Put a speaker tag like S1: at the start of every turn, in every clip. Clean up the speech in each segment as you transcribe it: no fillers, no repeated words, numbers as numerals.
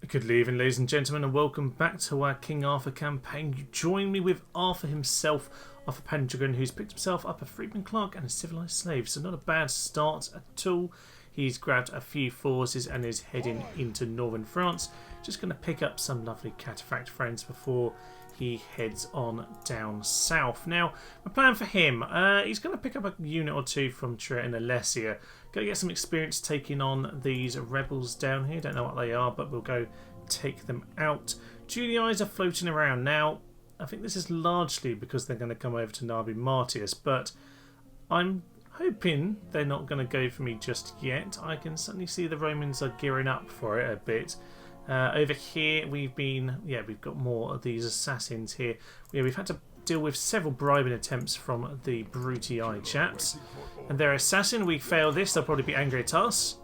S1: Good evening, ladies and gentlemen, and welcome back to our King Arthur campaign. You join me with Arthur himself, Arthur Pendragon, who's picked himself up a freedman clerk and a civilised slave. So not a bad start at all. He's grabbed a few forces and is heading into northern France. Just going to pick up some lovely cataphract friends before he heads on down south. Now, my plan for him, he's going to pick up a unit or two from Crete and Alessia. Go get some experience taking on these rebels down here. Don't know what they are, but we'll go take them out. Julii are floating around. Now, I think this is largely because they're going to come over to Navi Martius, but I'm hoping they're not going to go for me just yet. I can certainly see the Romans are gearing up for it a bit. Over here we've got more of these assassins here. We've had to deal with several bribing attempts from the Brutii chaps, and their assassin, we fail this, they'll probably be angry at us,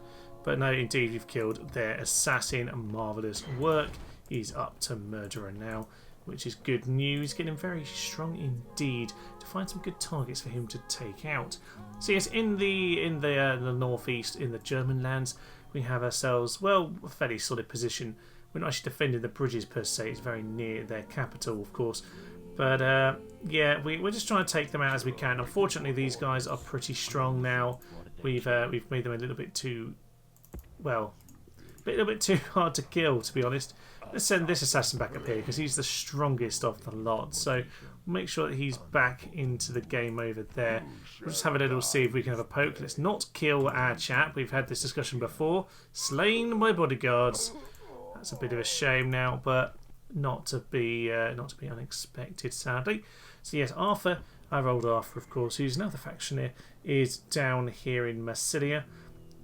S1: but no, indeed we've killed their assassin. Marvellous work. He's up to murderer now, which is good news. Getting very strong indeed to find some good targets for him to take out. So yes, in the northeast, in the German lands, we have ourselves, well, a fairly solid position. We're not actually defending the bridges per se, it's very near their capital, of course. But yeah, we're just trying to take them out as we can. Unfortunately, these guys are pretty strong now. We've made them a little bit too, well, a little bit too hard to kill, to be honest. Let's send this assassin back up here because he's the strongest of the lot. So we'll make sure that he's back into the game over there. We'll just have a little see if we can have a poke. Let's not kill our chap. We've had this discussion before. Slain by bodyguards. That's a bit of a shame now, but not to be unexpected, sadly. So yes, Arthur, our old Arthur, of course, who's another factioneer, is down here in Massilia.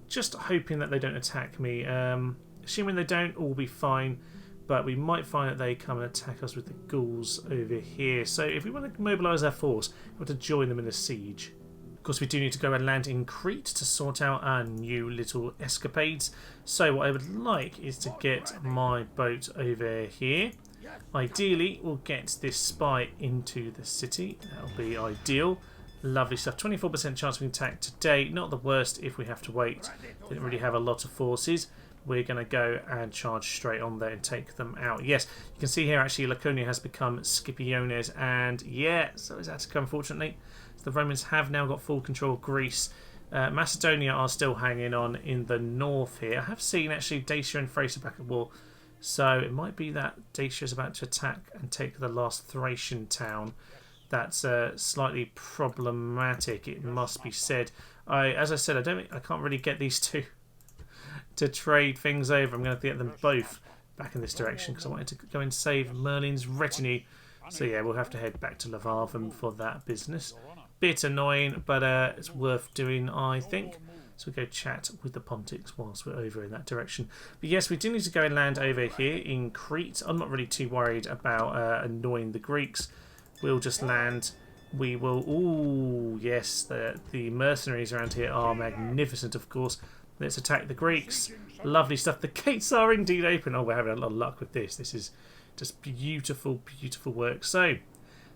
S1: Just hoping that they don't attack me. Assuming they don't, all will be fine. But we might find that they come and attack us with the Gauls over here. So if we want to mobilise our force, we want to join them in the siege. Of course, we do need to go and land in Crete to sort out our new little escapades. So what I would like is to get my boat over here. Ideally, we'll get this spy into the city. That'll be ideal. Lovely stuff. 24% chance we can attack today. Not the worst if we have to wait. Didn't really have a lot of forces. We're going to go and charge straight on there and take them out. Yes, you can see here actually Laconia has become Scipiones, and yeah, so is Attica, unfortunately. So the Romans have now got full control of Greece. Macedonia are still hanging on in the north here. I have seen actually Dacia and Thrace back at war, so it might be that Dacia is about to attack and take the last Thracian town. That's slightly problematic, it must be said. As I said, I can't really get these two to trade things over. I'm going to have to get them both back in this direction because I wanted to go and save Merlin's retinue. So yeah, we'll have to head back to Levartham for that business. Bit annoying, but it's worth doing, I think. So we'll go chat with the Pontics whilst we're over in that direction. But yes, we do need to go and land over here in Crete. I'm not really too worried about annoying the Greeks. We'll just land. We will... Ooh, yes, the mercenaries around here are magnificent, of course. Let's attack the Greeks. Lovely stuff. The gates are indeed open. Oh, we're having a lot of luck with this. This is just beautiful, beautiful work. So,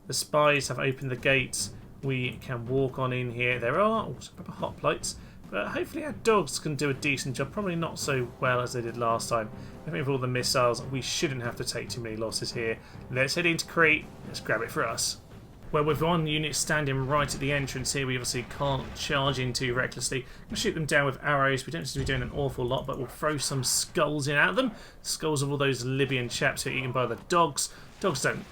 S1: the spies have opened the gates. We can walk on in here. There are also proper hoplites. But hopefully our dogs can do a decent job. Probably not so well as they did last time. I think with all the missiles, we shouldn't have to take too many losses here. Let's head into Crete. Let's grab it for us. Well, with one unit standing right at the entrance here, we obviously can't charge in too recklessly. We'll shoot them down with arrows. We don't seem to be doing an awful lot, but we'll throw some skulls in at them. Skulls of all those Libyan chaps who are eaten by the dogs. Dogs don't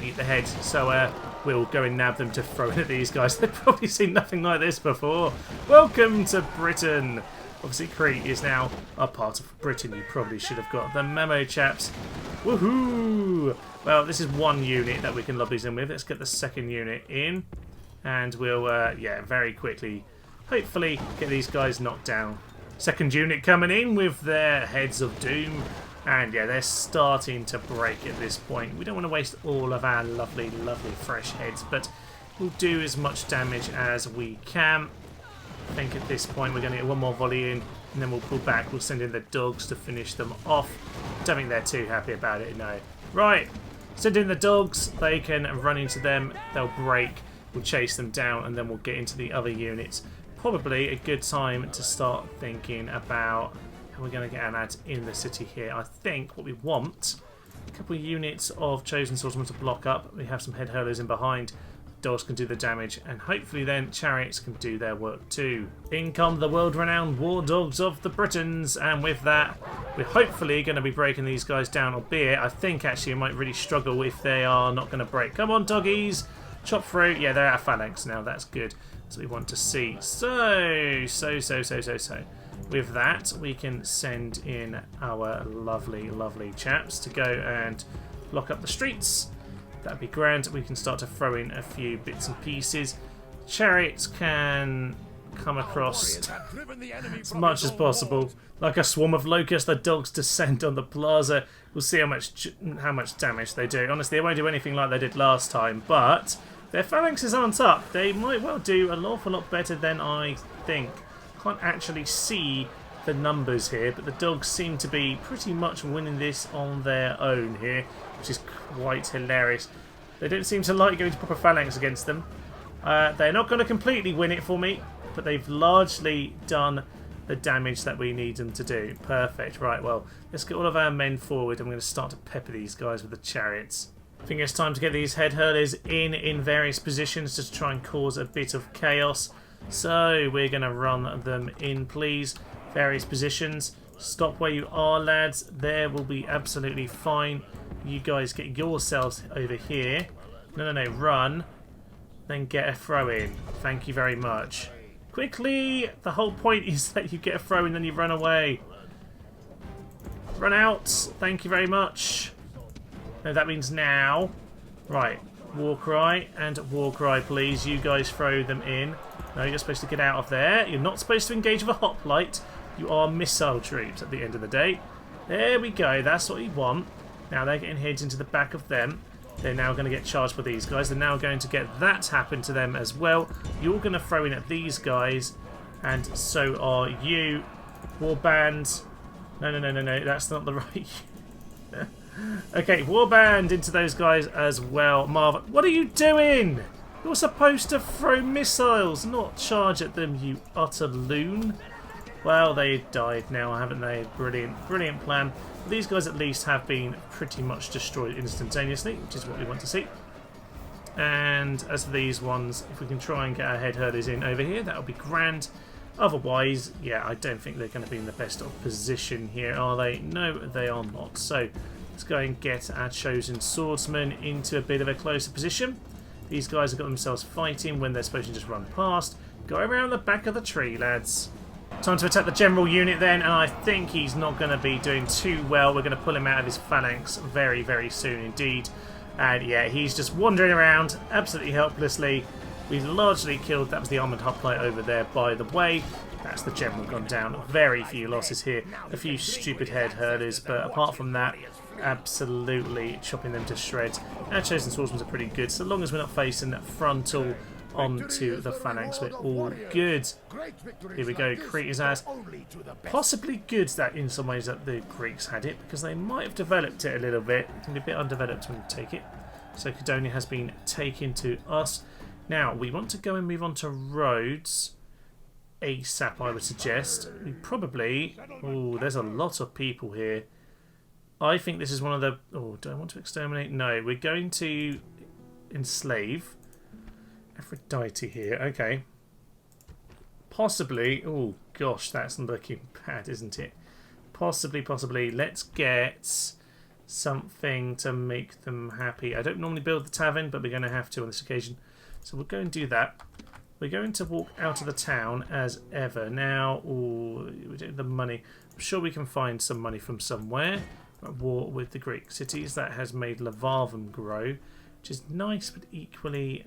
S1: eat the head, so we'll go and nab them to throw in at these guys. They've probably seen nothing like this before. Welcome to Britain. Obviously, Crete is now a part of Britain. You probably should have got the memo, chaps. Woohoo! Well, this is one unit that we can lob these in with. Let's get the second unit in. And we'll, yeah, very quickly, hopefully, get these guys knocked down. Second unit coming in with their heads of doom. And, yeah, they're starting to break at this point. We don't want to waste all of our lovely, lovely fresh heads. But we'll do as much damage as we can. I think at this point we're going to get one more volley in. And then we'll pull back. We'll send in the dogs to finish them off. Don't think they're too happy about it, no. Right. Send in the dogs, they can run into them, they'll break, we'll chase them down, and then we'll get into the other units. Probably a good time to start thinking about And we're going to get an ad in the city here. I think what we want, a couple of units of chosen swordsmen to block up. We have some head hurlers in behind. Dogs can do the damage, and hopefully then chariots can do their work too. In come the world-renowned war dogs of the Britons, and with that we're hopefully going to be breaking these guys down, albeit I think actually we might really struggle if they are not going to break. Come on doggies, chop through. Yeah, they're out of phalanx now, that's good. That's what we want to see. So with that we can send in our lovely chaps to go and block up the streets. That'd be grand. We can start to throw in a few bits and pieces. Chariots can come across as much as possible. Like a swarm of locusts, the dogs descend on the plaza. We'll see how much damage they do. Honestly, they won't do anything like they did last time, but their phalanxes aren't up. They might well do an awful lot better than I think. Can't actually see the numbers here, but the dogs seem to be pretty much winning this on their own here, which is quite hilarious. They don't seem to like going to proper phalanx against them. They're not going to completely win it for me, but they've largely done the damage that we need them to do. Perfect. Right, well, let's get all of our men forward. I'm going to start to pepper these guys with the chariots. I think it's time to get these head hurlers in various positions just to try and cause a bit of chaos. So we're going to run them in, please. Various positions. Stop where you are, lads. There will be absolutely fine. You guys get yourselves over here. No, run. Then get a throw in. Thank you very much. Quickly! The whole point is that you get a throw in, then you run away. Run out. Thank you very much. No, that means now. Right. War cry and war cry, please. You guys throw them in. No, you're supposed to get out of there. You're not supposed to engage with a hoplite. You are missile troops at the end of the day. There we go. That's what you want. Now they're getting heads into the back of them. They're now going to get charged by these guys. They're now going to get that happen to them as well. You're going to throw in at these guys. And so are you. Warband. No. That's not the right... Okay, warband into those guys as well. Marv, what are you doing? You're supposed to throw missiles, not charge at them, you utter loon. Well, they died now, haven't they? Brilliant plan. These guys at least have been pretty much destroyed instantaneously, which is what we want to see. And as for these ones, if we can try and get our head hurlers in over here, that would be grand. Otherwise, yeah, I don't think they're going to be in the best of position here, are they? No, they are not. So let's go and get our chosen swordsmen into a bit of a closer position. These guys have got themselves fighting when they're supposed to just run past. Go around the back of the tree, lads. Time to attack the general unit then, and I think he's not going to be doing too well. We're going to pull him out of his phalanx very soon indeed. And yeah, he's just wandering around absolutely helplessly. We've largely killed, that was the armoured hoplite over there, by the way. That's the general gone down. Very few losses here. A few stupid head hurlers, but apart from that, absolutely chopping them to shreds. Our chosen swordsmen are pretty good, so long as we're not facing that frontal onto the phalanx, we're all good. Here we go, Crete is as possibly good that in some ways that the Greeks had it, because they might have developed it a little bit. It can be a bit undeveloped when you take it. So Cydonia has been taken to us. Now we want to go and move on to Rhodes ASAP, I would suggest. We probably... Oh, there's a lot of people here. I think this is one of the... Oh, do I want to exterminate? No, we're going to enslave. Aphrodite here, okay. Possibly... Oh, gosh, that's looking bad, isn't it? Possibly. Let's get something to make them happy. I don't normally build the tavern, but we're going to have to on this occasion. So we'll go and do that. We're going to walk out of the town as ever. Now, we don't have the money. I'm sure we can find some money from somewhere. At war with the Greek cities. That has made Levarvum grow, which is nice, but equally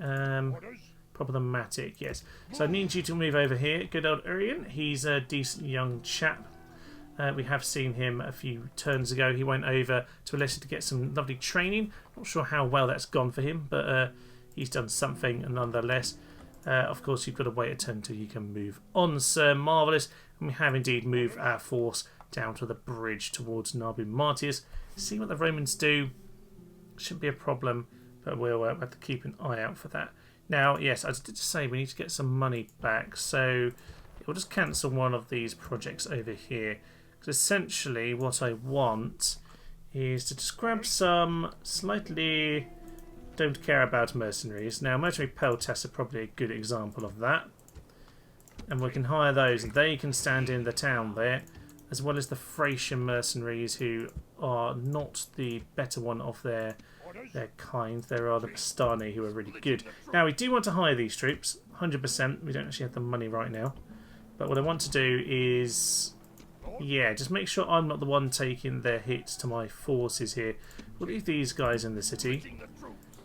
S1: problematic. Yes. So I need you to move over here. Good old Urian. He's a decent young chap. We have seen him a few turns ago. He went over to Alyssia to get some lovely training. Not sure how well that's gone for him, but he's done something nonetheless. Of course, you've got to wait a turn until you can move on, sir. Marvellous. And we have indeed moved our force down to the bridge towards Nabu Martius. See what the Romans do. Shouldn't be a problem, but we'll have to keep an eye out for that. Now, yes, I did say we need to get some money back, so we'll just cancel one of these projects over here. Because essentially what I want is to just grab some slightly don't care about mercenaries. Now, mercenary peltasts are probably a good example of that. And we can hire those, and they can stand in the town there, as well as the Thracian mercenaries, who are not the better one of their kind. There are the Pastani, who are really good. Now, we do want to hire these troops, 100%. We don't actually have the money right now. But what I want to do is, yeah, just make sure I'm not the one taking their hits to my forces here. We'll leave these guys in the city.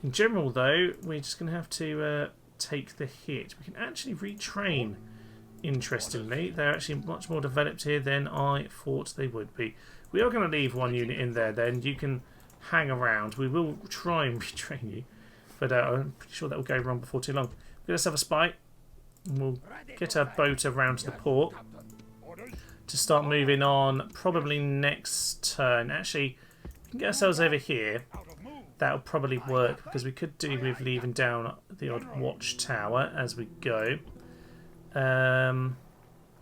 S1: In general, though, we're just going to have to take the hit. We can actually retrain, interestingly. They're actually much more developed here than I thought they would be. We are going to leave one unit in there, then. You can hang around. We will try and retrain you, but I'm pretty sure that will go wrong before too long. Let's have a spy. And we'll get our boat around to the port to start moving on probably next turn. Actually, we can get ourselves over here. That'll probably work, because we could do with leaving down the odd watchtower as we go.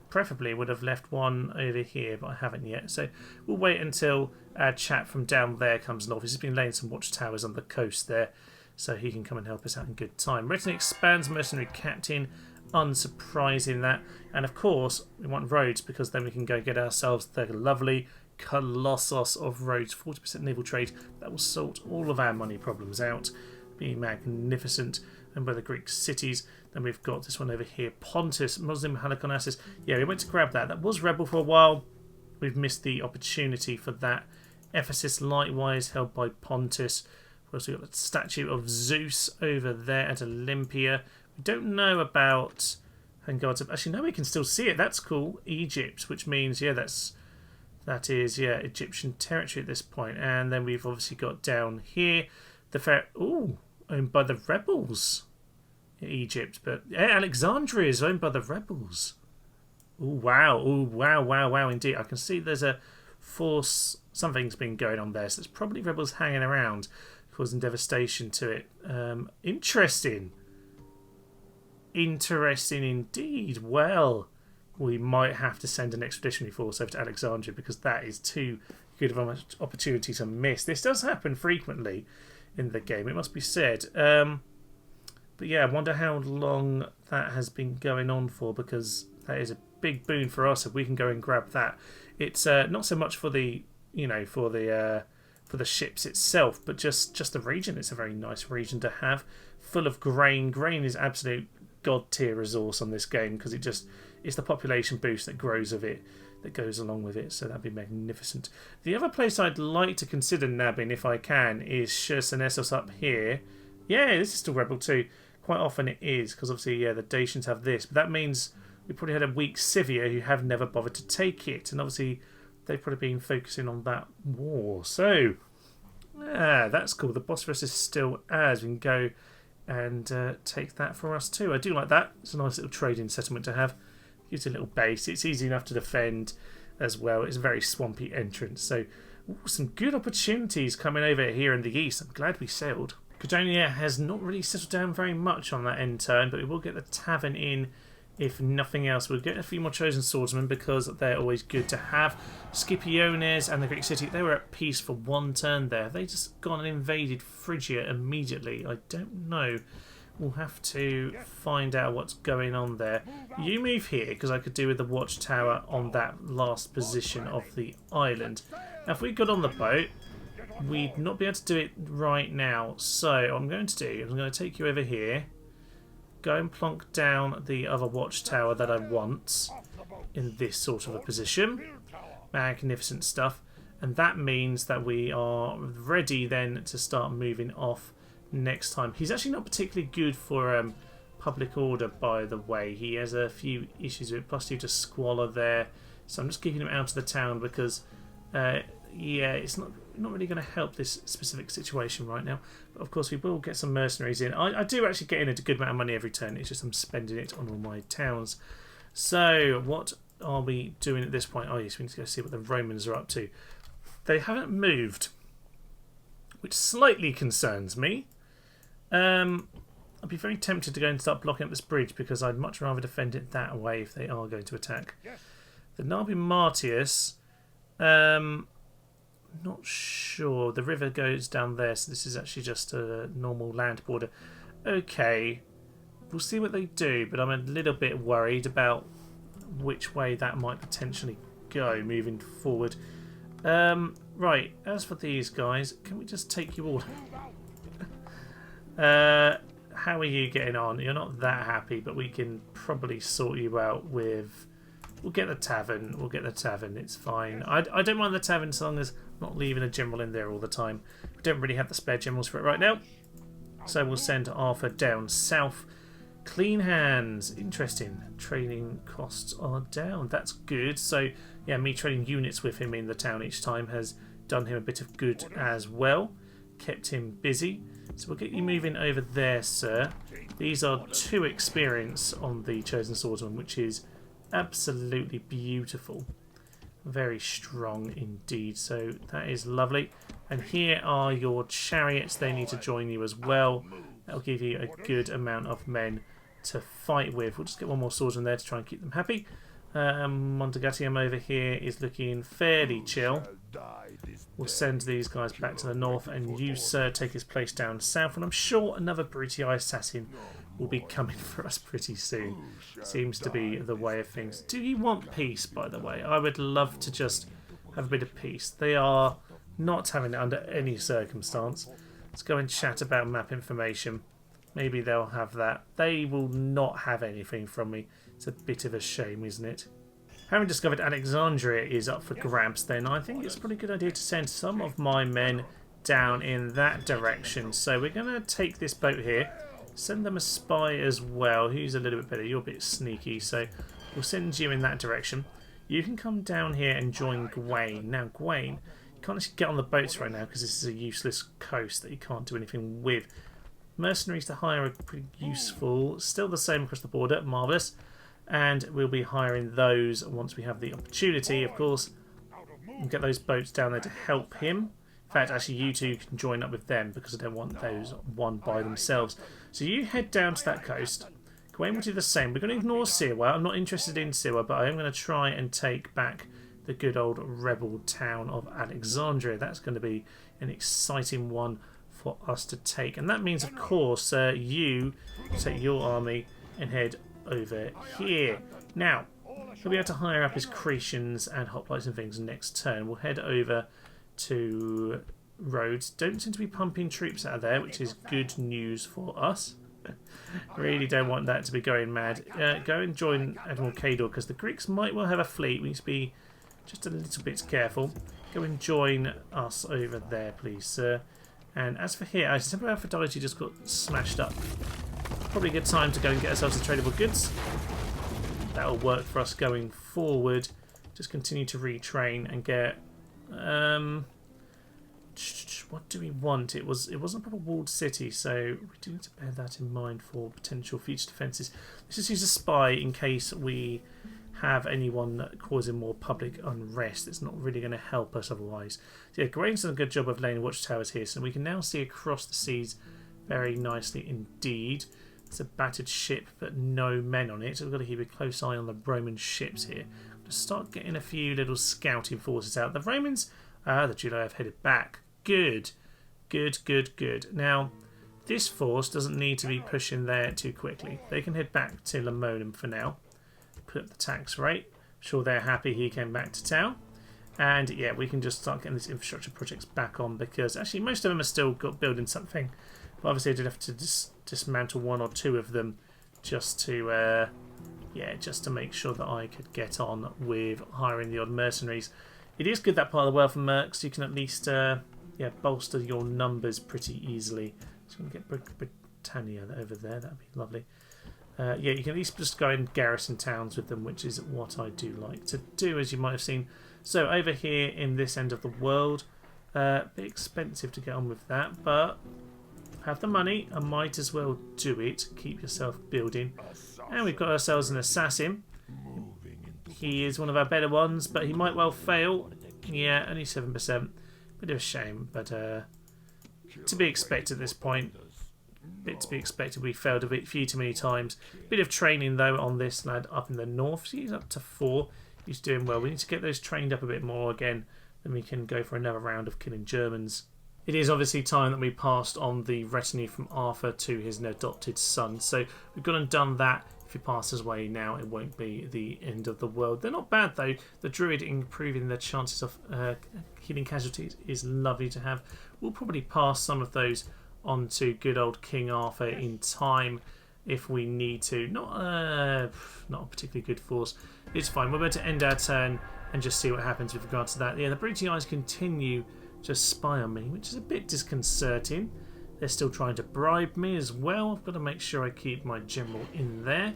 S1: Preferably would have left one over here, but I haven't yet. So we'll wait until our chap from down there comes north. He's been laying some watchtowers on the coast there, so he can come and help us out in good time. Briton expands mercenary captain. Unsurprising that. And of course, we want Rhodes, because then we can go get ourselves the lovely Colossus of Rhodes, 40% naval trade. That will sort all of our money problems out. Be magnificent. And by the Greek cities, then we've got this one over here, Pontus, Muslim Halicarnassus. Yeah, we went to grab that. That was rebel for a while. We've missed the opportunity for that. Ephesus, likewise, held by Pontus. We've also got the statue of Zeus over there at Olympia. We don't know about... Actually, no, we can still see it. That's cool. Egypt, which means, yeah, that is Egyptian territory at this point. And then we've obviously got down here the owned by the rebels, Egypt. But yeah, Alexandria is owned by the rebels. Oh wow, indeed. I can see there's a force. Something's been going on there, so there's probably rebels hanging around, causing devastation to it. Interesting indeed. Well, we might have to send an expeditionary force over to Alexandria, because that is too good of an opportunity to miss. This does happen frequently in the game, it must be said. But yeah, I wonder how long that has been going on for, because that is a big boon for us if we can go and grab that. It's not so much for the for the ships itself, but just the region. It's a very nice region to have, full of grain. Grain is absolute god tier resource on this game, because it's the population boost that grows of it that goes along with it, so that'd be magnificent. The other place I'd like to consider nabbing, if I can, is Chersonesos up here. Yeah, this is still rebel too. Quite often it is, because obviously, yeah, the Dacians have this, but that means we probably had a weak Scythia who have never bothered to take it, and obviously they've probably been focusing on that war. So, yeah, that's cool. The Bosphorus is still ours. We can go and take that for us too. I do like that. It's a nice little trading settlement to have. Gives a little base. It's easy enough to defend as well. It's a very swampy entrance. So some good opportunities coming over here in the east. I'm glad we sailed. Cydonia has not really settled down very much on that end turn, but we will get the tavern in if nothing else. We'll get a few more chosen swordsmen, because they're always good to have. Scipiones and the Greek city, they were at peace for one turn there. Have they just gone and invaded Phrygia immediately? I don't know. We'll have to find out what's going on there. You move here, because I could do with the watchtower on that last position of the island. Now, if we got on the boat, we'd not be able to do it right now. So, what I'm going to do, I'm going to take you over here, go and plonk down the other watchtower that I want in this sort of a position. Magnificent stuff. And that means that we are ready then to start moving off next time. He's actually not particularly good for public order, by the way. He has a few issues with +2 to squalor there, so I'm just keeping him out of the town, because yeah, it's not really going to help this specific situation right now. But of course we will get some mercenaries in. I do actually get in a good amount of money every turn. It's just I'm spending it on all my towns. So what are we doing at this point? Oh yes, we need to go see what the Romans are up to. They haven't moved, which slightly concerns me. I'd be very tempted to go and start blocking up this bridge, because I'd much rather defend it that way if they are going to attack. The Nabi Martius Not sure. The river goes down there, so this is actually just a normal land border. Okay, we'll see what they do, but I'm a little bit worried about which way that might potentially go moving forward. Right, as for these guys, can we just take you all? How are you getting on? You're not that happy, but we can probably sort you out with... We'll get the tavern. We'll get the tavern. It's fine. I don't mind the tavern as long as I'm not leaving a general in there all the time. We don't really have the spare generals for it right now. So we'll send Arthur down south. Clean hands. Interesting. Training costs are down. That's good. So, yeah, me trading units with him in the town each time has done him a bit of good as well. Kept him busy. So we'll get you moving over there, sir. These are 2 experience on the Chosen Swordsman, which is absolutely beautiful. Very strong indeed. So that is lovely. And here are your chariots. They need to join you as well. That'll give you a good amount of men to fight with. We'll just get one more swordsman there to try and keep them happy. Montagatium over here is looking fairly chill. We'll send these guys back to the north, and you, sir, take his place down south. And I'm sure another British assassin will be coming for us pretty soon. Seems to be the way of things. Do you want peace, by the way? I would love to just have a bit of peace. They are not having it under any circumstance. Let's go and chat about map information. Maybe they'll have that. They will not have anything from me. It's a bit of a shame, isn't it? Having discovered Alexandria is up for grabs, then I think it's a pretty good idea to send some of my men down in that direction. So we're going to take this boat here, send them a spy as well. Who's a little bit better? You're a bit sneaky, so we'll send you in that direction. You can come down here and join Gawain. Now, Gawain, you can't actually get on the boats right now because this is a useless coast that you can't do anything with. Mercenaries to hire are pretty useful. Still the same across the border. Marvellous. And we'll be hiring those once we have the opportunity, of course. And get those boats down there to help him. In fact, actually, you two can join up with them because I don't want those one by themselves. So you head down to that coast. Gawain will do the same. We're going to ignore Siwa. I'm not interested in Siwa, but I am going to try and take back the good old rebel town of Alexandria. That's going to be an exciting one for us to take. And that means, of course, you take your army and head over here. Now, he'll be able to hire up his Cretians and hoplites and things next turn. We'll head over to Rhodes. Don't seem to be pumping troops out of there, which is good news for us. Really don't want that to be going mad. Go and join Admiral Cador, because the Greeks might well have a fleet. We need to be just a little bit careful. Go and join us over there, please, sir. And as for here, Temple Aphrodite just got smashed up. Probably a good time to go and get ourselves the tradable goods. That'll work for us going forward. Just continue to retrain and get... what do we want? It wasn't a proper walled city, so we do need to bear that in mind for potential future defences. Let's just use a spy in case we have anyone causing more public unrest. It's not really going to help us otherwise. So yeah, Gawain's done a good job of laying watchtowers here, so we can now see across the seas very nicely indeed. It's a battered ship, but no men on it, so we've got to keep a close eye on the Roman ships here. Just start getting a few little scouting forces out. The Romans, the Julii have headed back. Good. Good, good, good. Now, this force doesn't need to be pushing there too quickly. They can head back to Lamonum for now. Put up the tax rate. I'm sure they're happy he came back to town. And yeah, we can just start getting these infrastructure projects back on, because actually most of them are still building something. But obviously I did have to dismantle one or two of them just to just to make sure that I could get on with hiring the odd mercenaries. It is good, that part of the world for mercs. You can at least bolster your numbers pretty easily. So I'm going to get Britannia over there. That'd be lovely. You can at least just go and garrison towns with them, which is what I do like to do, as you might have seen. So over here in this end of the world, a bit expensive to get on with that, but have the money, I might as well do it. Keep yourself building. And we've got ourselves an assassin. He is one of our better ones, but he might well fail. Yeah, only 7%. Bit of a shame, but to be expected at this point. Bit to be expected. We failed a few too many times. Bit of training though on this lad up in the north. So he's up to 4. He's doing well. We need to get those trained up a bit more again. Then we can go for another round of killing Germans. It is obviously time that we passed on the retinue from Arthur to his adopted son. So we've gone and done that. If he passes away now, it won't be the end of the world. They're not bad though. The Druid improving their chances of healing casualties is lovely to have. We'll probably pass some of those on to good old King Arthur in time if we need to. Not a particularly good force. It's fine. We're about to end our turn and just see what happens with regards to that. Yeah, the British eyes continue to spy on me, which is a bit disconcerting. They're still trying to bribe me as well. I've got to make sure I keep my general in there.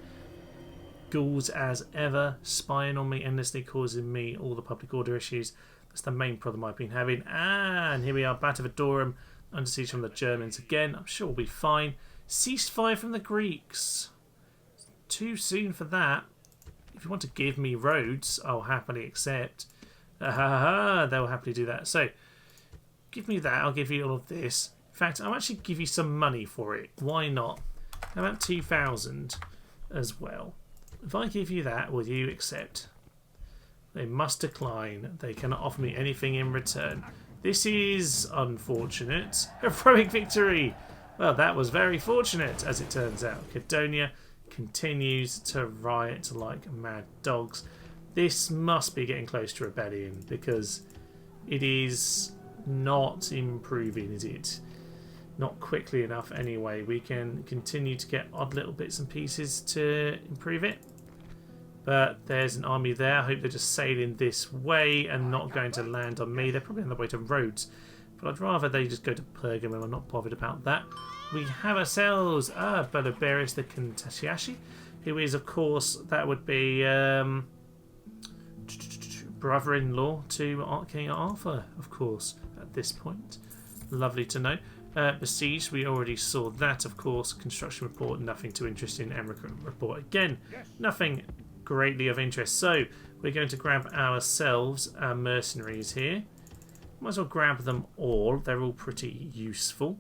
S1: Gauls, as ever, spying on me endlessly, causing me all the public order issues. That's the main problem I've been having. And here we are, Batavidorum, under siege from the Germans again. I'm sure we'll be fine. Ceasefire from the Greeks. Too soon for that. If you want to give me Rhodes, I'll happily accept. They'll happily do that. So, give me that. I'll give you all of this. In fact, I'll actually give you some money for it. Why not? How about 2,000 as well? If I give you that, will you accept? They must decline. They cannot offer me anything in return. This is unfortunate. Heroic victory! Well, that was very fortunate, as it turns out. Cydonia continues to riot like mad dogs. This must be getting close to rebellion, because it is not improving, is it? Not quickly enough anyway. We can continue to get odd little bits and pieces to improve it. But there's an army there. I hope they're just sailing this way and not going to land on me. They're probably on their way to Rhodes. But I'd rather they just go to Pergamum. I'm not bothered about that. We have ourselves Beloberus the Contasciashi, who is, of course, that would be brother-in-law to King Arthur, of course, at this point. Lovely to know. Besieged, we already saw that, of course. Construction report, nothing too interesting. And recruitment report, again, nothing greatly of interest. So, we're going to grab ourselves our mercenaries here. Might as well grab them all. They're all pretty useful.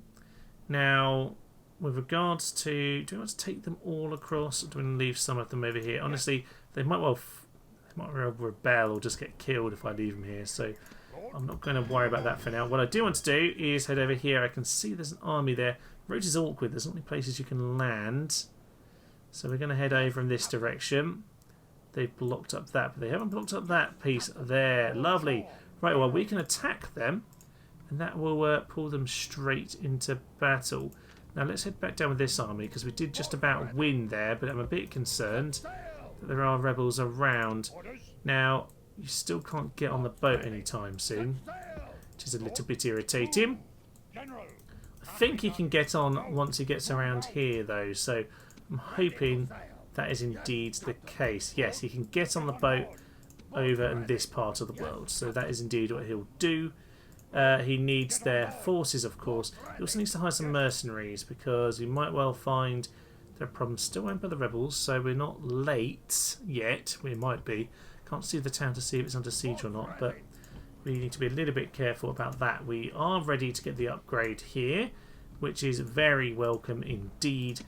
S1: Now, with regards to... do we want to take them all across, or do we want to leave some of them over here? Honestly, they might well rebel or just get killed if I leave them here. So, I'm not going to worry about that for now. What I do want to do is head over here. I can see there's an army there. Rhodes is awkward. There's not many places you can land. So we're going to head over in this direction. They've blocked up that, but they haven't blocked up that piece there. Lovely. Right, well, we can attack them, and that will pull them straight into battle. Now, let's head back down with this army, because we did just about win there, but I'm a bit concerned that there are rebels around. Now, you still can't get on the boat anytime soon, which is a little bit irritating. I think he can get on once he gets around here, though, so I'm hoping that is indeed the case. Yes, he can get on the boat over in this part of the world, so that is indeed what he'll do. He needs their forces, of course. He also needs to hire some mercenaries, because we might well find there are problems still owned by the rebels, so we're not late yet. We might be. Can't see the town to see if it's under siege or not, but we need to be a little bit careful about that. We are ready to get the upgrade here, which is very welcome indeed,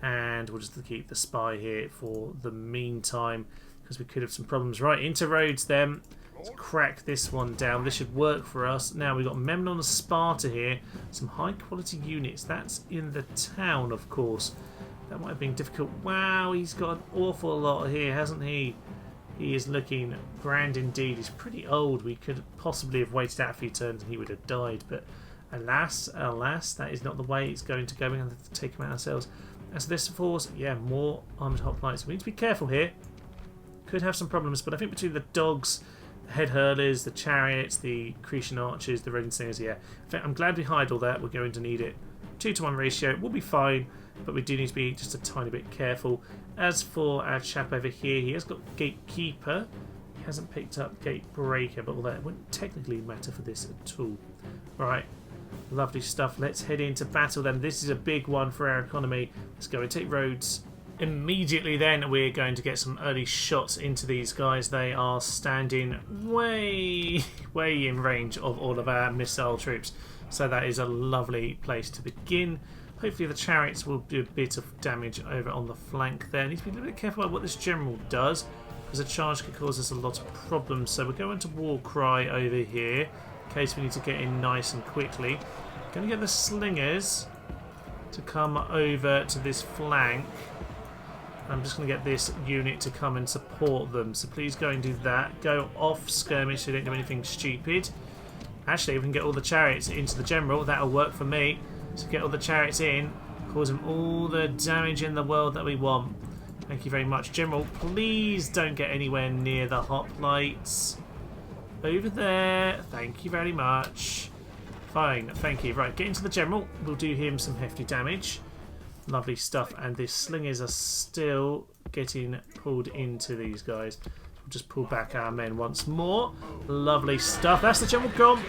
S1: and we'll just keep the spy here for the meantime, because we could have some problems. Right, into Rhodes then. Let's crack this one down. This should work for us. Now we've got Memnon and Sparta here. Some high quality units. That's in the town, of course. That might have been difficult. Wow, he's got an awful lot here, hasn't he? He is looking grand indeed. He's pretty old. We could possibly have waited out a few turns and he would have died. But alas, alas, that is not the way it's going to go. We're going to have to take him out ourselves. As for this force, yeah, more armoured hoplites. We need to be careful here. Could have some problems, but I think between the dogs, the head hurlers, the chariots, the Cretan archers, the Roman slingers, yeah. In fact, I'm glad we hide all that. We're going to need it. 2-to-1 ratio. We'll be fine, but we do need to be just a tiny bit careful. As for our chap over here, he has got Gatekeeper. He hasn't picked up Gatebreaker, but all that wouldn't technically matter for this at all. Right, lovely stuff. Let's head into battle then. This is a big one for our economy. Let's go and take Rhodes. Immediately then, we're going to get some early shots into these guys. They are standing way in range of all of our missile troops. So that is a lovely place to begin. Hopefully the chariots will do a bit of damage over on the flank there. Need to be a little bit careful about what this general does. because a charge could cause us a lot of problems. So we're going to war cry over here in case we need to get in nice and quickly. Going to get the slingers to come over to this flank. I'm just going to get this unit to come and support them. So please go and do that. Go off skirmish so you don't do anything stupid. Actually, we can get all the chariots into the general. That'll work for me. So get all the chariots in. Cause them all the damage in the world that we want. Thank you very much. General, please don't get anywhere near the hoplites. Over there. Thank you very much. Fine. Thank you. Right, get into the general. We'll do him some hefty damage. Lovely stuff. And the slingers are still getting pulled into these guys. We'll just pull back our men once more. Lovely stuff. That's the general gone.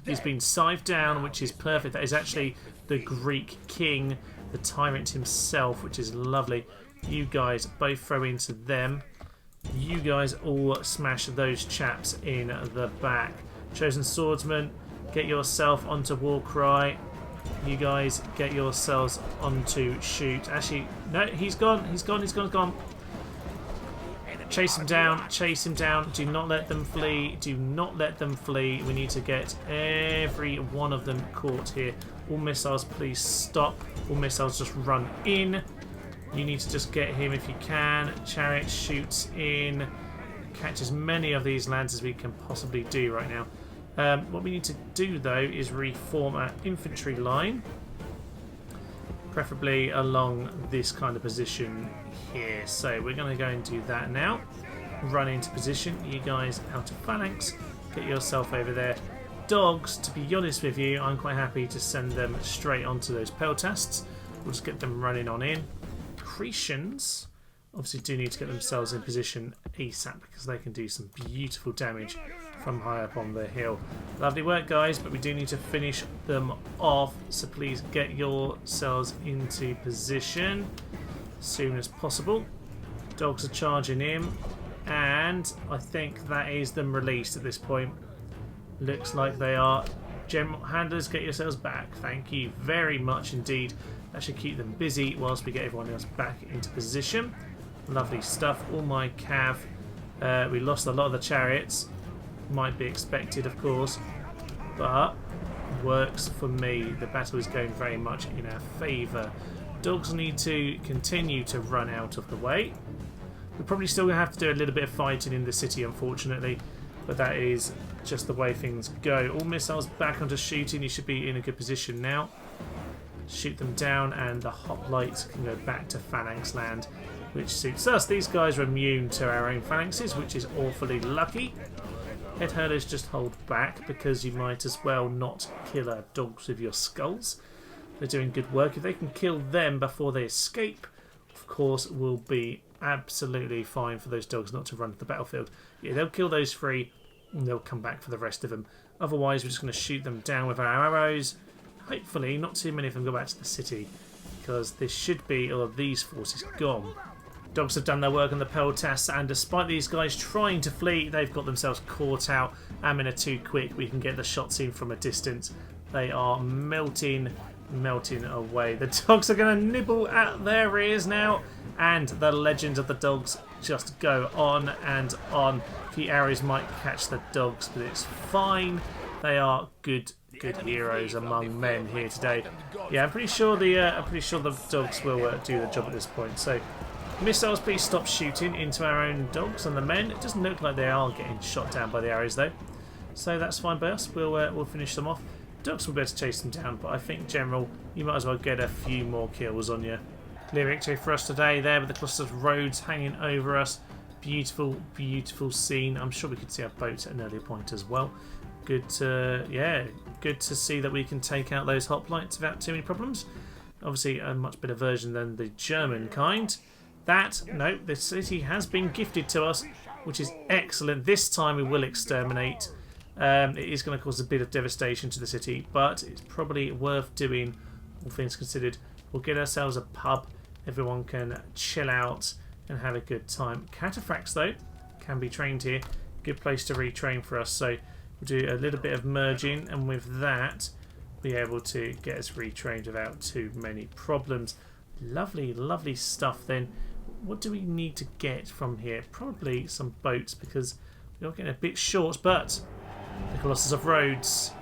S1: He's been scythed down, which is perfect. That is actually the Greek king, the tyrant himself, which is lovely. You guys both throw into them. You guys all smash those chaps in the back. Chosen swordsman, get yourself onto war cry. You guys get yourselves onto shoot. Actually, no, he's gone. He's gone. He's gone. He's gone. Chase him down. Chase him down. Do not let them flee. Do not let them flee. We need to get every one of them caught here. All missiles, please stop. All missiles, just run in. You need to just get him if you can. Chariot shoots in. Catch as many of these lads as we can possibly do right now. What we need to do, though, is reform our infantry line. Preferably along this kind of position here. So we're going to go and do that now. Run into position. You guys out of phalanx. Get yourself over there. Dogs, to be honest with you, I'm quite happy to send them straight onto those peltasts. We'll just get them running on in. Cretians obviously do need to get themselves in position ASAP because they can do some beautiful damage from high up on the hill. Lovely work, guys, but we do need to finish them off, so please get yourselves into position as soon as possible. Dogs are charging in, and I think that is them released at this point. Looks like they are. General handlers, get yourselves back. Thank you very much indeed. That should keep them busy whilst we get everyone else back into position. Lovely stuff. All my cav. We lost a lot of the chariots. Might be expected, of course, but works for me. The battle is going very much in our favour. Dogs need to continue to run out of the way. We're probably still going to have to do a little bit of fighting in the city, unfortunately, but that is just the way things go. All missiles back onto shooting. You should be in a good position now. Shoot them down, and the hoplites can go back to phalanx land, which suits us. These guys are immune to our own phalanxes, which is awfully lucky. Head hurlers, just hold back because you might as well not kill our dogs with your skulls. They're doing good work. If they can kill them before they escape, of course, will be absolutely fine for those dogs not to run to the battlefield. Yeah, they'll kill those three and they'll come back for the rest of them. Otherwise, we're just going to shoot them down with our arrows. Hopefully, not too many of them go back to the city, because this should be all of these forces gone. Dogs have done their work on the peltasts, and despite these guys trying to flee, they've got themselves caught out. Amina too quick. We can get the shots in from a distance. They are melting away. The dogs are going to nibble at their ears now, and the legend of the dogs just go on and on. The arrows might catch the dogs, but it's fine. They are good heroes among men here today. Yeah, I'm pretty sure the dogs will do the job at this point. So, missiles, please stop shooting into our own dogs and the men. It doesn't look like they are getting shot down by the arrows though, so that's fine by us. We'll finish them off. Dogs will be able to chase them down, but I think General, you might as well get a few more kills on you. Clear victory for us today there with the cluster of roads hanging over us. Beautiful, beautiful scene. I'm sure we could see our boats at an earlier point as well. Good to see that we can take out those hoplites without too many problems. Obviously a much better version than the German kind. No, the city has been gifted to us, which is excellent. This time we will exterminate. It is going to cause a bit of devastation to the city, but it's probably worth doing, all things considered. We'll get ourselves a pub. Everyone can chill out and have a good time. Cataphracts, though, can be trained here. Good place to retrain for us. So we'll do a little bit of merging, and with that, be able to get us retrained without too many problems. Lovely, lovely stuff then. what do we need to get from here? Probably some boats, because we're getting a bit short, but the Colossus of Rhodes,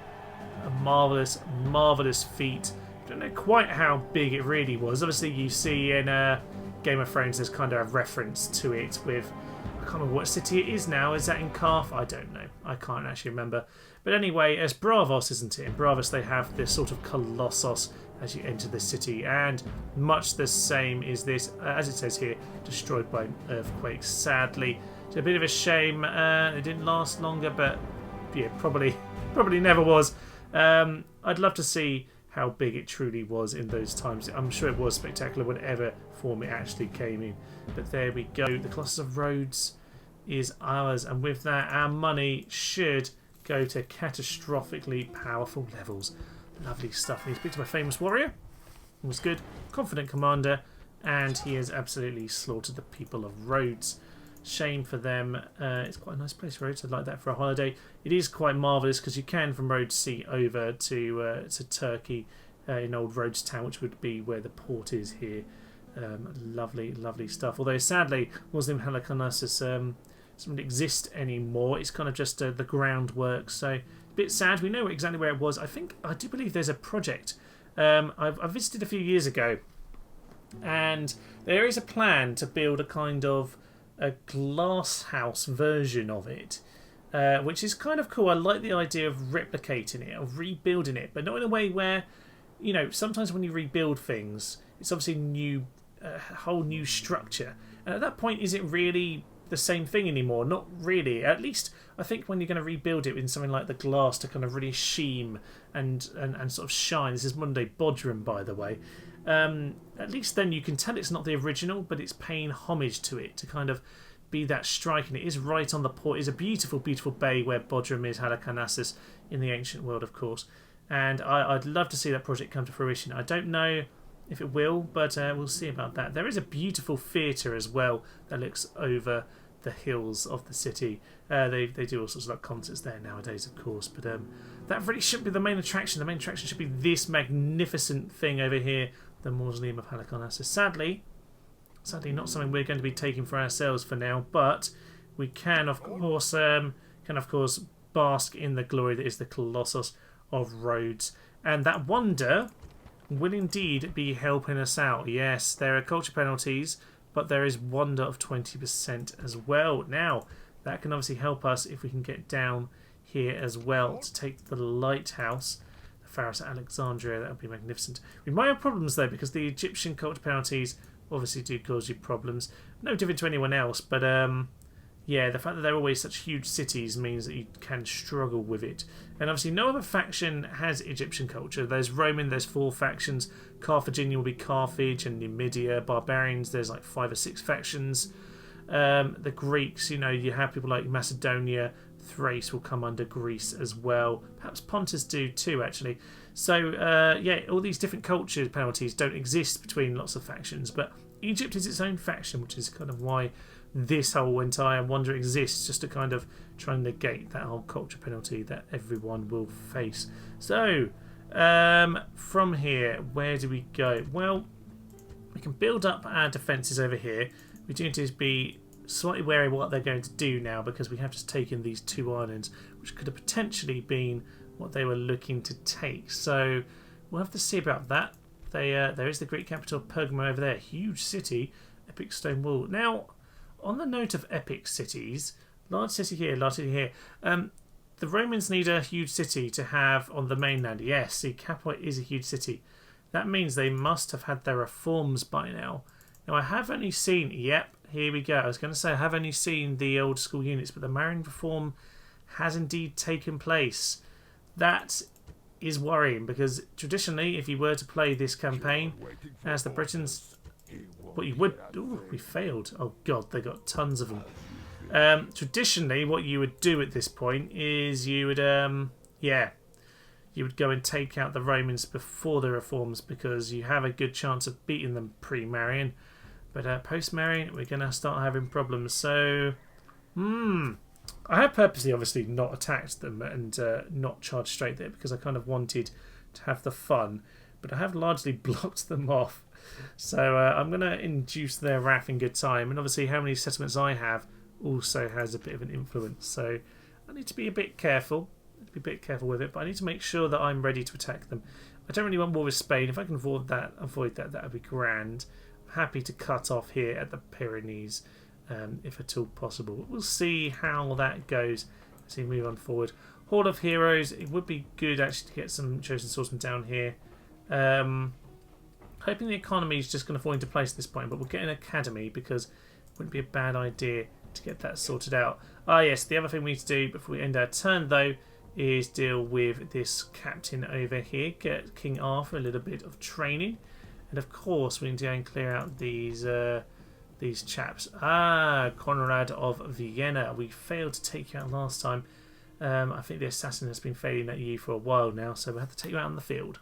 S1: a marvellous, marvellous feat. I don't know quite how big it really was. Obviously, you see in Game of Thrones, there's kind of a reference to it with, I can't remember what city it is now. Is that in Carth? I don't know. I can't actually remember. But anyway, as Bravos, isn't it? In Bravos, they have this sort of Colossus as you enter the city, and much the same is this, as it says here, destroyed by an earthquake. Sadly, it's a bit of a shame. It didn't last longer, but yeah, probably never was. I'd love to see how big it truly was in those times. I'm sure it was spectacular, whatever form it actually came in. But there we go. The Colossus of Rhodes is ours, and with that, our money should go to catastrophically powerful levels. Lovely stuff. He's picked up a famous warrior. It was good. Confident commander, and he has absolutely slaughtered the people of Rhodes. Shame for them. It's quite a nice place, Rhodes. I'd like that for a holiday. It is quite marvellous because you can from Rhodes see over to Turkey in Old Rhodes Town, which would be where the port is here. Lovely, lovely stuff. Although sadly, Muslim Halicarnassus doesn't exist anymore. It's kind of just the groundwork. So a bit sad. We know exactly where it was. I do believe there's a project. I visited a few years ago, and there is a plan to build a kind of a glass house version of it, which is kind of cool. I like the idea of replicating it, of rebuilding it, but not in a way where, you know, sometimes when you rebuild things, it's obviously new, a whole new structure, and at that point, is it really the same thing anymore? Not really. At least I think when you're going to rebuild it in something like the glass to kind of really sheen and sort of shine. This is modern day Bodrum, by the way. At least then you can tell it's not the original, but it's paying homage to it to kind of be that striking. It is right on the port. It's a beautiful, beautiful bay where Bodrum is, Halicarnassus, in the ancient world, of course. And I'd love to see that project come to fruition. I don't know if it will, but we'll see about that. There is a beautiful theatre as well that looks over the hills of the city. They do all sorts of like concerts there nowadays, of course, but that really shouldn't be the main attraction. The main attraction should be this magnificent thing over here, the Mausoleum of Halicarnassus. Sadly not something we're going to be taking for ourselves for now, but we can of course bask in the glory that is the Colossus of Rhodes, and that wonder will indeed be helping us out. Yes, there are culture penalties, but there is wonder of 20% as well. Now, that can obviously help us if we can get down here as well to take the lighthouse, the Pharos at Alexandria. That would be magnificent. We might have problems though, because the Egyptian culture penalties obviously do cause you problems. No different to anyone else, but yeah, the fact that they're always such huge cities means that you can struggle with it. And obviously no other faction has Egyptian culture. There's Roman, there's 4 factions. Carthaginian will be Carthage and Numidia. Barbarians, there's like 5 or 6 factions. The Greeks, you know, you have people like Macedonia. Thrace will come under Greece as well. Perhaps Pontus do too, actually. So, yeah, all these different culture penalties don't exist between lots of factions. But Egypt is its own faction, which is kind of why this whole entire wonder exists, just to kind of try and negate that whole culture penalty that everyone will face. So, from here, where do we go? Well, we can build up our defences over here. We do need to be slightly wary of what they're going to do now, because we have just taken these 2 islands, which could have potentially been what they were looking to take. So, we'll have to see about that. There is the Greek capital, Pergamum, over there. Huge city, epic stone wall. Now, on the note of epic cities, large city here, large city here. The Romans need a huge city to have on the mainland. Yes, see, Capua is a huge city. That means they must have had their reforms by now. Now, I have only seen, yep, here we go. I was going to say I have only seen the old school units, but the Marian reform has indeed taken place. That is worrying, because traditionally, if you were to play this campaign as the Britons, what you would... Ooh, we failed. Oh, God, they got tons of them. Traditionally, what you would do at this point is you would, you would go and take out the Romans before the reforms, because you have a good chance of beating them pre-Marian. But post-Marian, we're going to start having problems. So, I have purposely, obviously, not attacked them and not charged straight there, because I kind of wanted to have the fun. but I have largely blocked them off. So I'm going to induce their wrath in good time. And obviously how many settlements I have also has a bit of an influence. So I need to be a bit careful. With it, but I need to make sure that I'm ready to attack them. I don't really want war with Spain. If I can avoid that, that would be grand. I'm happy to cut off here at the Pyrenees, if at all possible. We'll see how that goes as we move on forward. Hall of Heroes. It would be good actually to get some chosen swordsmen down here. Hoping the economy is just going to fall into place at this point, but we'll get an academy because it wouldn't be a bad idea to get that sorted out. Ah yes, the other thing we need to do before we end our turn though is deal with this captain over here, get King Arthur a little bit of training, and of course we need to go and clear out these chaps. Conrad of Vienna. We failed to take you out last time. I think the assassin has been failing at you for a while now, so we'll have to take you out on the field.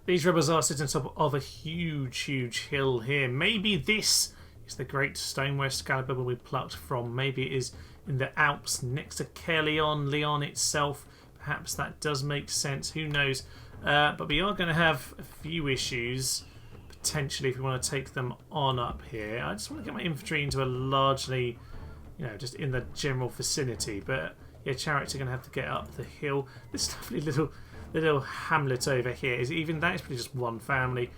S1: These rebels are sitting on top of a huge hill here. Maybe this is the great stoneware Excalibur we plucked from. Maybe it is in the Alps next to Caerleon, Leon itself. Perhaps that does make sense, who knows. But we are going to have a few issues, potentially, if we want to take them on up here. I just want to get my infantry into a largely, just in the general vicinity. But, yeah, chariots are going to have to get up the hill. This lovely little hamlet over here, is even that is pretty just one family.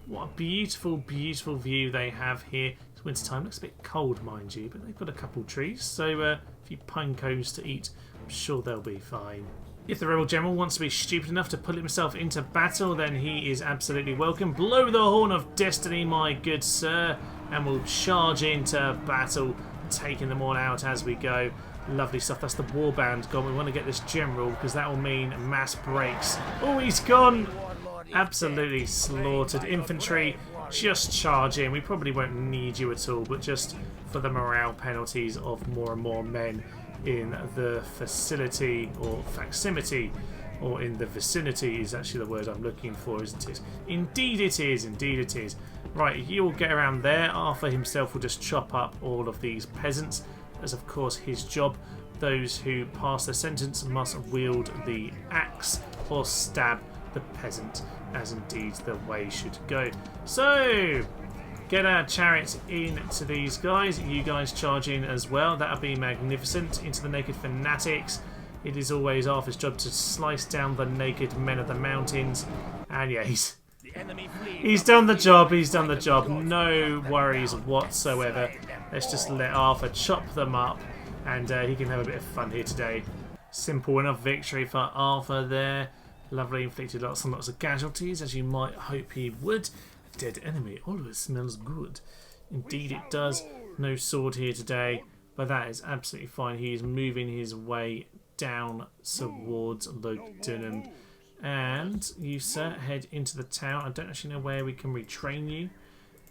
S1: What a beautiful view they have here. It's winter time, looks a bit cold, mind you, but they've got a couple trees, so a few pine cones to eat. I'm sure they'll be fine. If the rebel general wants to be stupid enough to put himself into battle, then he is absolutely welcome. Blow the horn of destiny, my good sir, and we'll charge into battle, taking them all out as we go. Lovely stuff. That's the warband gone. We want to get this general because that will mean mass breaks. Oh, he's gone! Absolutely slaughtered. Infantry, just charge in. We probably won't need you at all, but just for the morale penalties of more and more men in the facility or facsimity, or in the vicinity is actually the word I'm looking for, isn't it? Indeed it is, indeed it is. Right, you'll get around there. Arthur himself will just chop up all of these peasants, as of course his job. Those who pass their sentence must wield the axe or stab the peasant, as indeed the way should go. So, get our chariots into these guys. You guys charge in as well. That would be magnificent. Into the naked fanatics. It is always Arthur's job to slice down the naked men of the mountains. And yeah, he's done the job. He's done the job. No worries whatsoever. Let's just let Arthur chop them up, and he can have a bit of fun here today. Simple enough victory for Arthur there. Lovely, inflicted lots and lots of casualties, as you might hope he would. Dead enemy always smells good. Indeed it does. No sword here today, but that is absolutely fine. He is moving his way down towards Lugdunum. And you, sir, head into the town. I don't actually know where we can retrain you,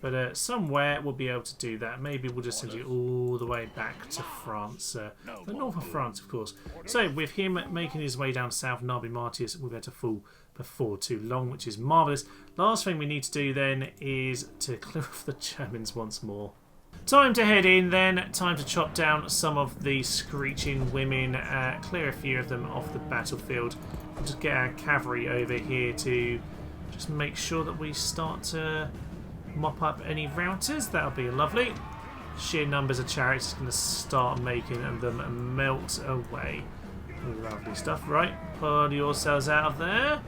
S1: but somewhere we'll be able to do that. Maybe we'll just send you all the way back to France, the north of France, of course. So with him making his way down south, Narby Martius will be able to fall before too long, which is marvellous. Last thing we need to do then is to clear off the Germans once more. Time to head in then. Time to chop down some of the screeching women, clear a few of them off the battlefield. We'll just get our cavalry over here to just make sure that we start to mop up any routers. That'll be lovely. Sheer numbers of chariots is going to start making them melt away. Lovely stuff. Right, pull yourselves out of there.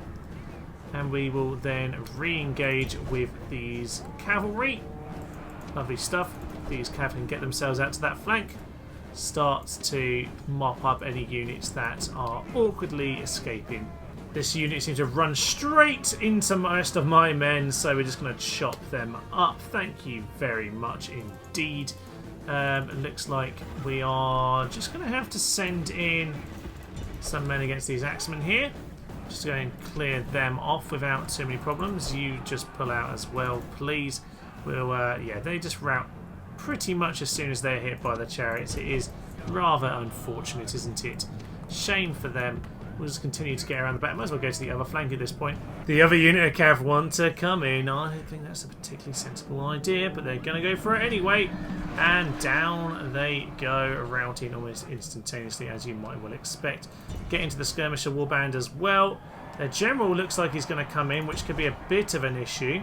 S1: And we will then re-engage with these cavalry. Lovely stuff. These cavalry can get themselves out to that flank. Start to mop up any units that are awkwardly escaping. This unit seems to run straight into most of my men, so we're just going to chop them up. Thank you very much indeed. It looks like we are just going to have to send in some men against these axemen here. Just go and clear them off without too many problems. You just pull out as well, please. We'll, yeah, they just rout pretty much as soon as they're hit by the chariots. It is rather unfortunate, isn't it? Shame for them. We'll just continue to get around the back. Might as well go to the other flank at this point. The other unit of cav want to come in. I don't think that's a particularly sensible idea, but they're going to go for it anyway. And down they go, routing almost instantaneously, as you might well expect. Get into the skirmisher warband as well. Their general looks like he's going to come in, which could be a bit of an issue.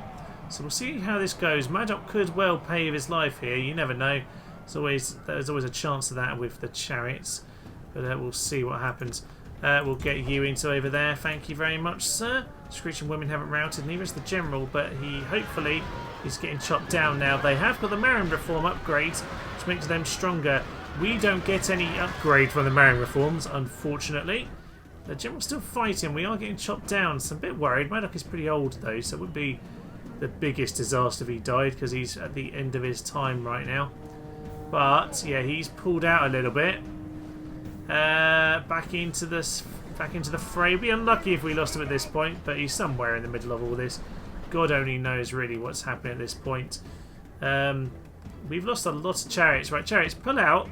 S1: So we'll see how this goes. Maddox could well pay with his life here. You never know. There's always a chance of that with the chariots. But we'll see what happens. We'll get you into over there. Thank you very much, sir. Screeching women haven't routed. Neither is the general, but he hopefully is getting chopped down now. They have got the Marine Reform upgrade, which makes them stronger. We don't get any upgrade from the Marine Reforms, unfortunately. The general's still fighting. We are getting chopped down. So I'm a bit worried. Maddox is pretty old, though, so it would be the biggest disaster if he died, because he's at the end of his time right now. But yeah, he's pulled out a little bit. Back into the fray. It'd be unlucky if we lost him at this point, but he's somewhere in the middle of all this. God only knows really what's happening at this point. We've lost a lot of chariots. Right, chariots, pull out.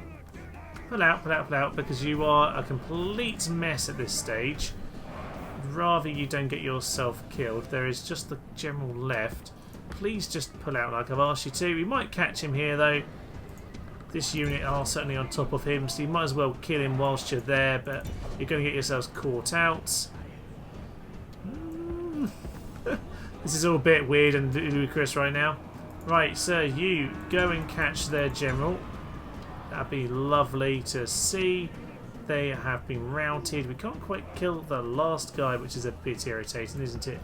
S1: Pull out, pull out, pull out, because you are a complete mess at this stage. I'd rather you don't get yourself killed. There is just the general left. Please just pull out like I've asked you to. We might catch him here, though. This unit are certainly on top of him, so you might as well kill him whilst you're there, but you're going to get yourselves caught out. This is all a bit weird and ludicrous right now. Right, sir, you go and catch their general. That'd be lovely to see. They have been routed. We can't quite kill the last guy, which is a bit irritating, isn't it?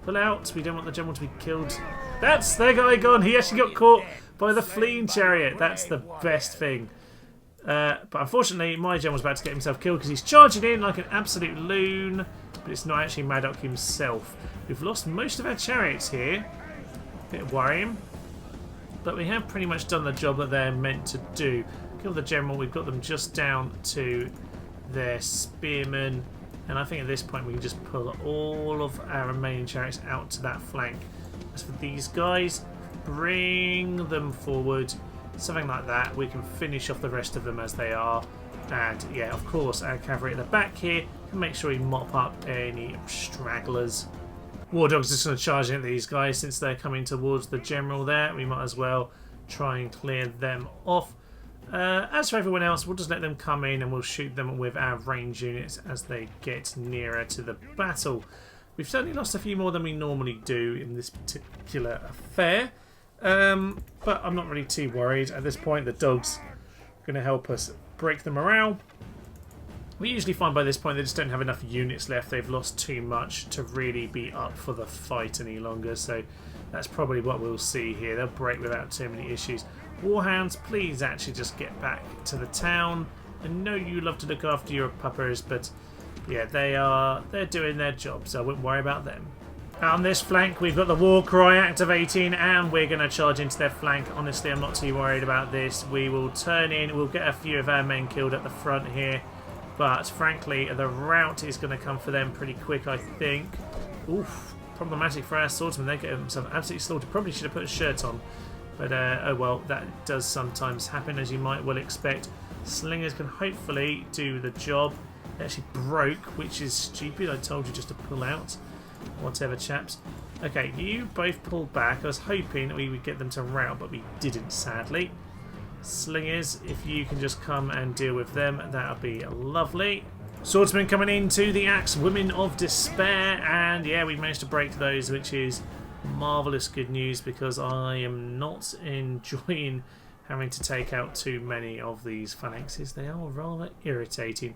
S1: Pull out. We don't want the general to be killed. That's their guy gone. He actually got caught by the fleeing chariot. That's the best thing. But unfortunately, my general's about to get himself killed because he's charging in like an absolute loon. But it's not actually Maddox himself. We've lost most of our chariots here. Bit worrying. But we have pretty much done the job that they're meant to do. Kill the general. We've got them just down to their spearmen. And I think at this point we can just pull all of our remaining chariots out to that flank. As for these guys, bring them forward. Something like that. We can finish off the rest of them as they are. And yeah, of course, our cavalry at the back here can make sure we mop up any stragglers. War Dog's just going to charge in at these guys since they're coming towards the general there. We might as well try and clear them off. As for everyone else, we'll just let them come in and we'll shoot them with our range units as they get nearer to the battle. We've certainly lost a few more than we normally do in this particular affair. But I'm not really too worried. At this point, the dogs are going to help us break the morale. We usually find by this point they just don't have enough units left. They've lost too much to really be up for the fight any longer. So that's probably what we'll see here. They'll break without too many issues. Warhounds, please actually just get back to the town. I know you love to look after your puppers, but yeah, they're doing their job, so I wouldn't worry about them. On this flank, we've got the war cry activating, and we're going to charge into their flank. Honestly, I'm not too worried about this. We will turn in. We'll get a few of our men killed at the front here. But frankly, the rout is going to come for them pretty quick, I think. Oof, problematic for our swordsmen. They get themselves absolutely slaughtered. Probably should have put a shirt on. But, oh well, that does sometimes happen, as you might well expect. Slingers can hopefully do the job. They actually broke, which is stupid. I told you just to pull out. Whatever, chaps. Okay, you both pulled back. I was hoping that we would get them to rout, but we didn't, sadly. Slingers, if you can just come and deal with them, that would be lovely. Swordsmen coming into the axe, Women of Despair, and yeah, we managed to break those, which is marvellous good news because I am not enjoying having to take out too many of these phalanxes. They are rather irritating.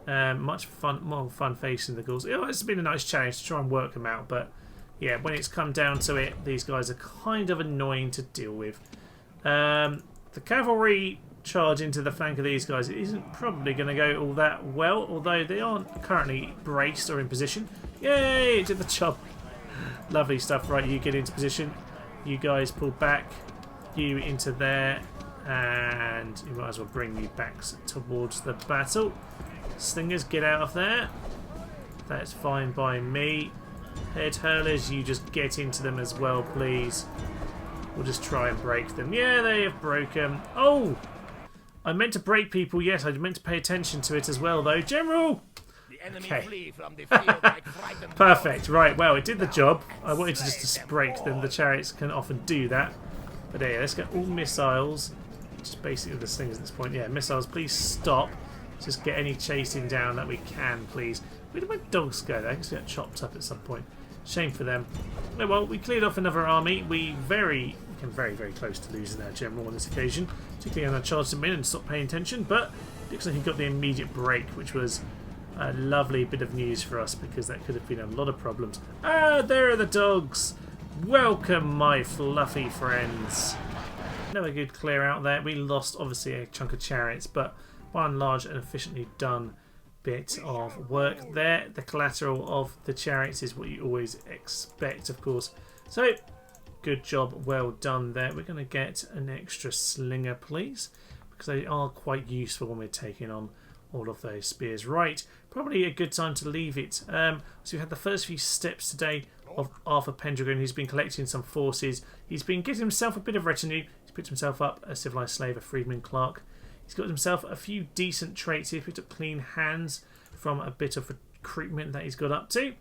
S1: Much fun, more fun facing the ghouls. It's been a nice challenge to try and work them out, but yeah, when it's come down to it, these guys are kind of annoying to deal with. The cavalry charge into the flank of these guys isn't probably going to go all that well, although they aren't currently braced or in position. Yay! It did the job. Lovely stuff. Right, you get into position. You guys pull back. You into there. And you might as well bring you back towards the battle. Slingers, get out of there. That's fine by me. Head hurlers, you just get into them as well, please. We'll just try and break them. Yeah, they have broken. Oh! I meant to break people, yes. I meant to pay attention to it as well, though. General! Okay. Perfect. Right, well, it did the job. I wanted to just break them. The chariots can often do that. But yeah, let's get all missiles. Just basically the slingers at this point. Yeah, missiles, please stop. Just get any chasing down that we can, please. Where did my dogs go? They actually got chopped up at some point. Shame for them. Oh well, we cleared off another army. We came very, very close to losing our general on this occasion, particularly when I charged him in and stopped paying attention, but it looks like he got the immediate break, which was a lovely bit of news for us because that could have been a lot of problems. Ah, there are the dogs! Welcome, my fluffy friends. Another good clear out there. We lost, obviously, a chunk of chariots, but by and large, an efficiently done bit of work there. The collateral of the chariots is what you always expect, of course. So, good job, well done there. We're going to get an extra slinger, please, because they are quite useful when we're taking on all of those spears. Right, probably a good time to leave it. So we had the first few steps today of Arthur Pendragon, who's been collecting some forces. He's been getting himself a bit of retinue. He's picked himself up a civilised slave, a freedman clerk. He's got himself a few decent traits. He's picked up clean hands from a bit of recruitment that he's got up to.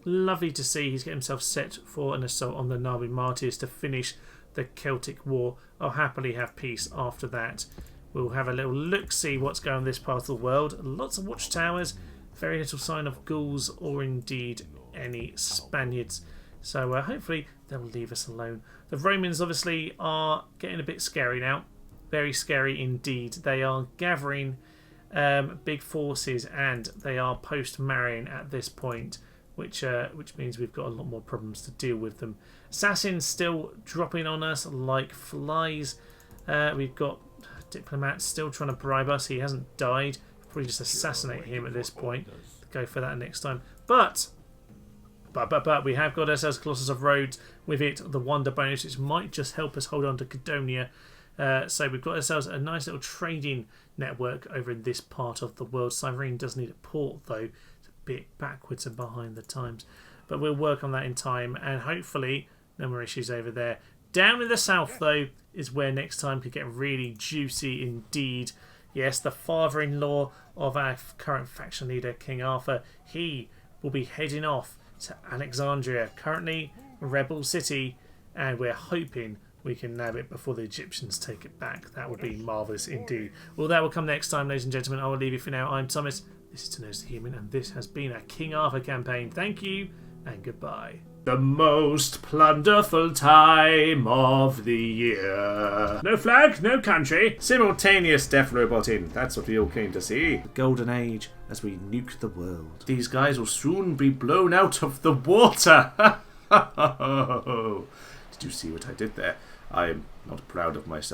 S1: Lovely to see. He's getting himself set for an assault on the Naval martyrs to finish the Celtic War. I'll happily have peace after that. We'll have a little look-see what's going on in this part of the world. Lots of watchtowers, very little sign of Gauls or indeed any Spaniards. So hopefully they'll leave us alone. The Romans obviously are getting a bit scary now. Very scary indeed. They are gathering big forces and they are post-marrying at this point, which means we've got a lot more problems to deal with them. Assassins still dropping on us like flies. We've got diplomats still trying to bribe us. He hasn't died. Probably just assassinate him at this point. Go for that next time. But we have got ourselves Colossus of Rhodes. With it, the wonder bonus, which might just help us hold on to Cydonia. So we've got ourselves a nice little trading network over in this part of the world. Cyrene does need a port though. It's a bit backwards and behind the times. But we'll work on that in time and hopefully no more issues over there. Down in the south though is where next time could get really juicy indeed. Yes, the father-in-law of our current faction leader, King Arthur, he will be heading off to Alexandria, currently a rebel city, and we're hoping we can nab it before the Egyptians take it back. That would be marvellous indeed. Well, that will come next time, ladies and gentlemen. I will leave you for now. I'm Thomas. This is To Knows the Human, and this has been a King Arthur campaign. Thank you, and goodbye. The most plunderful time of the year. No flag, no country. Simultaneous death robot in. That's what we all came to see. The golden age as we nuke the world. These guys will soon be blown out of the water. Did you see what I did there? I am not proud of myself.